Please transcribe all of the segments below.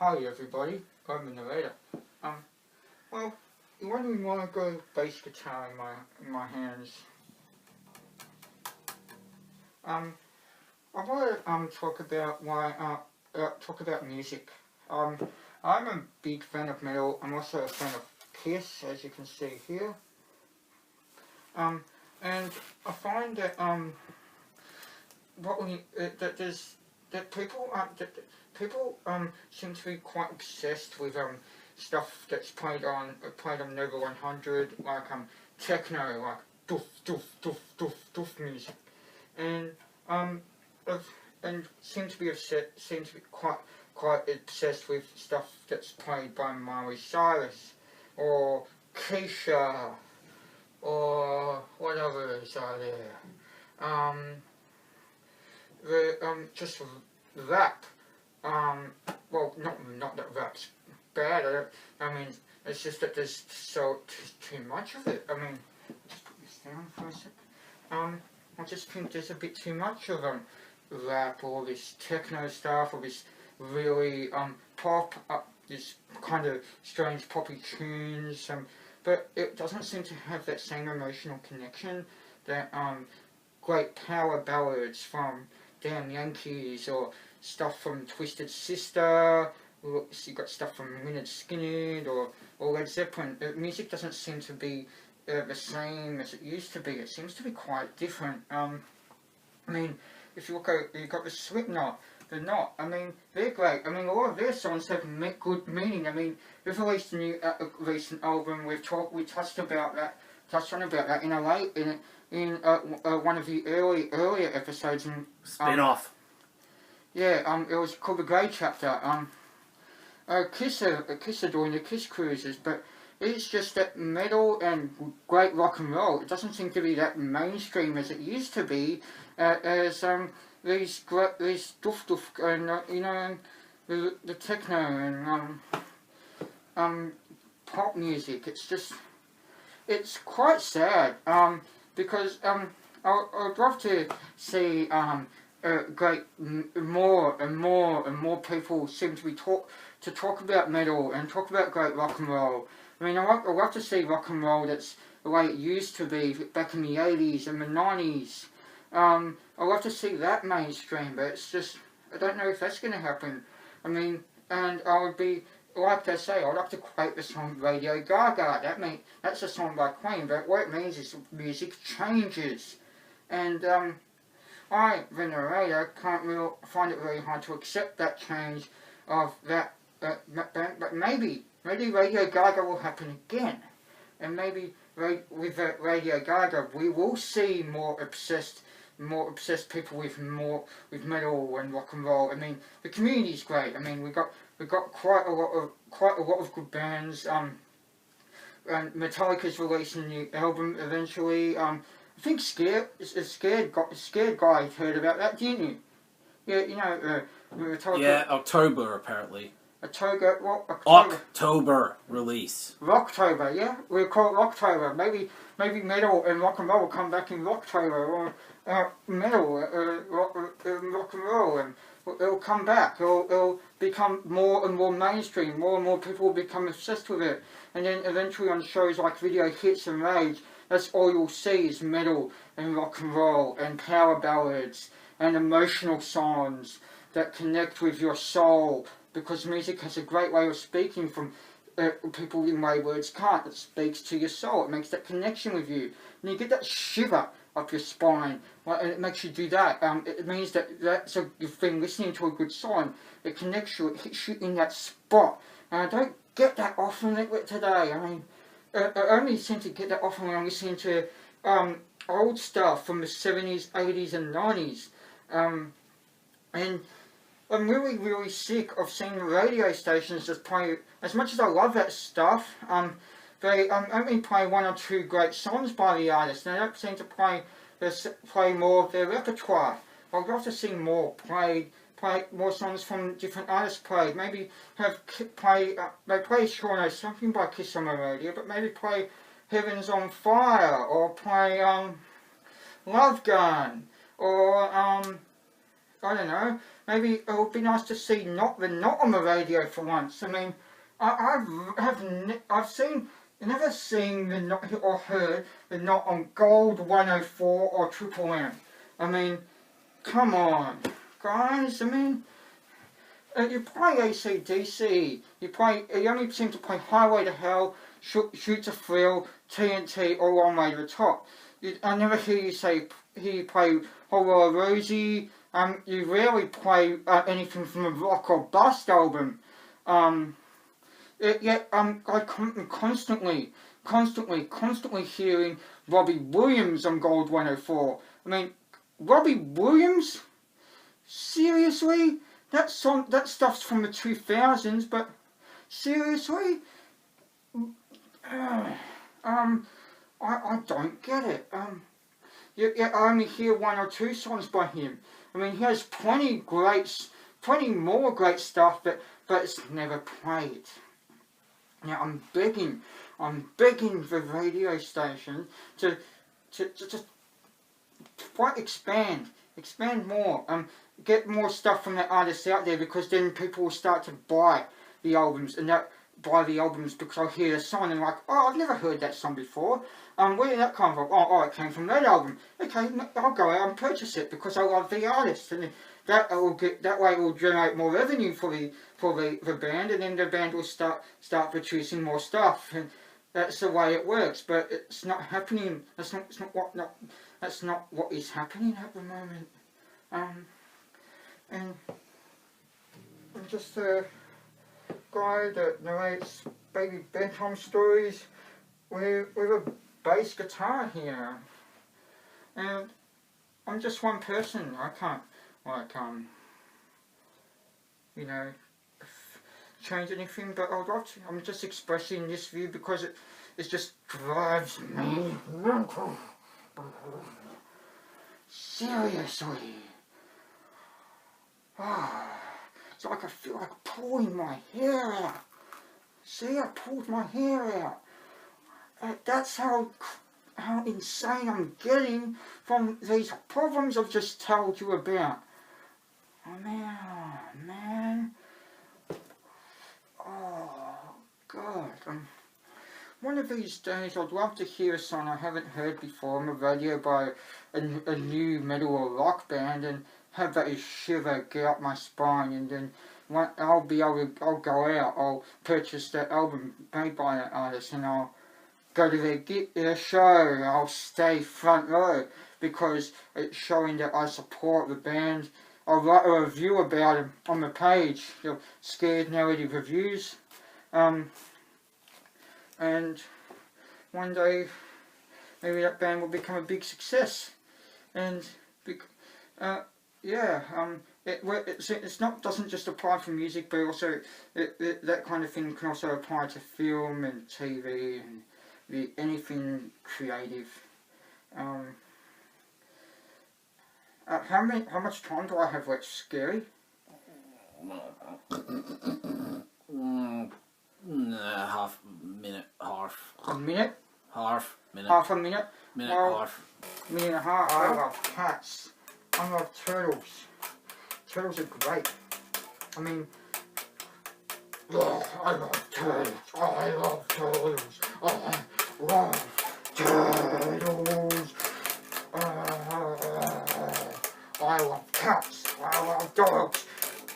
Hi everybody, I'm the narrator. Well, when we want to go bass guitar in my hands, I want to talk about talk about music. I'm a big fan of metal. I'm also a fan of Kiss, as you can see here. And I find that people seem to be quite obsessed with stuff that's played on Nova 100, like techno, like doof doof doof doof doof music, and of, and seem to be quite obsessed with stuff that's played by Miley Cyrus or Keisha or what others are there. Just rap. Well, not that rap's bad. I mean, it's just that there's too much of it. I mean, just put this down for a sec. I just think there's a bit too much of rap, or this techno stuff, or this really pop, this kind of strange poppy tunes. But it doesn't seem to have that same emotional connection that great power ballads from Damn Yankees, or stuff from Twisted Sister. You got stuff from Lynyrd Skynyrd or Led Zeppelin. Music doesn't seem to be the same as it used to be. It seems to be quite different. I mean, if you look at, you got the Slipknot, the Knot. I mean, they're great. I mean, a lot of their songs have good meaning. I mean, we've released a new recent album. We touched on about that in one of the earlier episodes. Spin-off. Yeah, it was called The Grey Chapter. Kiss are doing the Kiss cruises, but it's just that metal and great rock and roll, it doesn't seem to be that mainstream as it used to be, as these doof doof and the techno and pop music. It's quite sad, because I'd love to see more and more people seem to be talk about metal and talk about great rock and roll. I mean, I'd love to see rock and roll that's the way it used to be back in the 80s and the 90s. I'd love to see that mainstream, but it's just, I don't know if that's going to happen. I mean, and I would be, like they say, I'd like to quote the song Radio Gaga. That's a song by Queen, but what it means is music changes. And I, the narrator, find it very hard to accept that change of that band, but maybe Radio Gaga will happen again, and maybe with Radio Gaga we will see more obsessed people with metal and rock and roll. I mean, the community's great. I mean, we got quite a lot of good bands. And Metallica's releasing a new album eventually. I think Scared Guy heard about that, didn't you? Yeah, you know, Metallica. Yeah, October apparently. October release. Rocktober, yeah? We'll call it Rocktober. Maybe metal and rock and roll will come back in Rocktober, or metal rock and roll, and it'll come back. It'll become more and more mainstream. More and more people will become obsessed with it. And then eventually on shows like Video Hits and Rage, that's all you'll see is metal and rock and roll and power ballads and emotional songs that connect with your soul, because music has a great way of speaking from people in way words can't. It speaks to your soul. It makes that connection with you. And you get that shiver up your spine, and it makes you do that. It means that you've been listening to a good song. It connects you. It hits you in that spot. And I don't get that often today. I mean, I only seem to get that often when I'm listening to old stuff from the 70s, 80s and 90s. And I'm really, really sick of seeing the radio stations just play. As much as I love that stuff, they only play one or two great songs by the artist. They don't seem to play more of their repertoire. I'd love to see more play more songs from different artists played. Maybe they play Sure Know Something by Kiss on the radio, but maybe play Heaven's on Fire, or play Love Gun, or I don't know, maybe it would be nice to see they're not on the radio for once. I mean, I've never seen the not or heard the not on Gold 104 or Triple M. I mean, come on, guys. I mean, you play AC/DC. You only seem to play Highway to Hell, Shoot to Thrill, TNT, or Long Way to the Top. I never hear you play Horror Rosie. You rarely play anything from the Rock or Bust album. Yet I'm constantly hearing Robbie Williams on Gold 104. I mean, Robbie Williams? Seriously? That stuff's from the 2000s, but seriously? I don't get it. I only hear one or two songs by him. I mean, he has plenty more great stuff, but it's never played. Now I'm begging the radio station to just expand more, get more stuff from the artists out there, because then people will start to buy the albums, because I'll hear a song and like, oh, I've never heard that song before. Where did that come from? Oh, it came from that album. Okay, I'll go out and purchase it because I love the artist, and that way it will generate more revenue for the band, and then the band will start producing more stuff, and that's the way it works. But it's not happening. That's not what is happening at the moment. And I'm just a guy that narrates baby bedtime stories with a bass guitar here, and I'm just one person. I can't change anything, but I'd like to. I'm just expressing this view because it just drives me mental. Seriously. It's like I feel like pulling my hair out. See, I pulled my hair out. That's how insane I'm getting from these problems I've just told you about. Oh man. Oh God. One of these days I'd love to hear a song I haven't heard before on the radio by a new metal or rock band, and have that shiver get up my spine, and then I'll go out, I'll purchase that album made by that artist, and I'll go to their show. I'll stay front row because it's showing that I support the band. I'll write a review about them on the page, Scared Narrative Reviews. And one day maybe that band will become a big success. And it's not doesn't just apply for music, but also that kind of thing can also apply to film and TV and anything creative. How much time do I have left, Scary? Half minute, half. A minute? Half minute. Half a minute? Minute, well, half. Minute and a half. I love cats. I love turtles. Turtles are great. I mean, I love turtles. I love turtles. I love turtles. I love cats. I love dogs.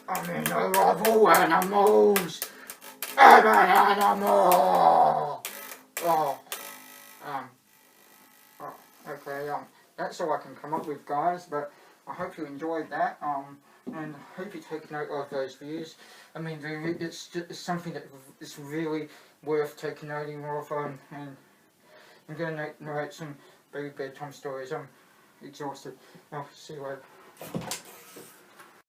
I mean, I love all animals. I'm an animal. Okay. That's all I can come up with, guys. But I hope you enjoyed that. And I hope you take note of those views. I mean, it's something that is really worth taking note of. And I'm going to narrate some baby bedtime stories. I'm exhausted. I'll see you later.